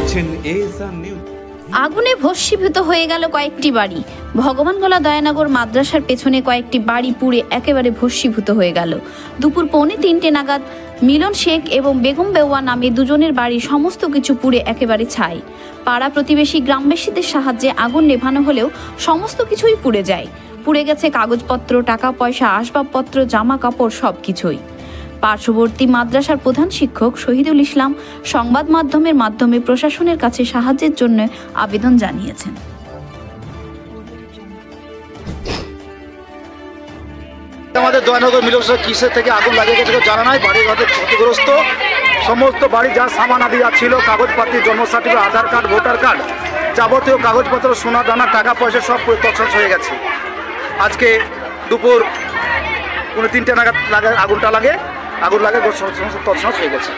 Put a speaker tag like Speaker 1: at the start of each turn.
Speaker 1: দেখছেন ASR news.
Speaker 2: আগুনে ভস্মীভূত হয়ে গেল কয়েকটি বাড়ি। ভগবানগোলা দয়ানগর মাদ্রাসার পেছনে কয়েকটি বাড়ি পুড়ে একেবারে ভস্মীভূত হয়ে গেল। দুপুর 2:45 নাগাদ মিলন শেখ এবং বেগম বেওয়া নামে দুজনের বাড়ি সমস্ত কিছু পুড়ে একেবারে ছাই। পাড়া প্রতিবেশী গ্রামবাসীদের সাহায্যে আগুন নেভানো হলেও সমস্ত কিছুই পুড়ে যায়। পুড়ে গেছে কাগজপত্র, টাকা পয়সা, আসবাবপত্র, জামা কাপড় সবকিছুই। পার্শ্ববর্তী মাদ্রাসার প্রধান শিক্ষক শহীদুল ইসলাম সংবাদ মাধ্যমের মাধ্যমে প্রশাসনের কাছে সাহায্যের জন্য আবেদন জানিয়েছেন।
Speaker 3: আমাদের দয়ানগর মিলন কিসের থেকে আগুন লাগিয়ে গেছে জানা নাই। বাড়ি ঘরে ক্ষতিগ্রস্ত সমস্ত বাড়ি যা সামান আদি ছিল, কাগজপাতি, জন্ম সার্টিফিকেট, আধার কার্ড, ভোটার কার্ড, যাবতীয় কাগজপত্র, সোনা দানা, টাকা পয়সা সব তছনছ হয়ে গেছে। আজকে দুপুর 3:45 নাগাদ আগুন লাগে সমস্ত তছনছ হয়ে গেছে।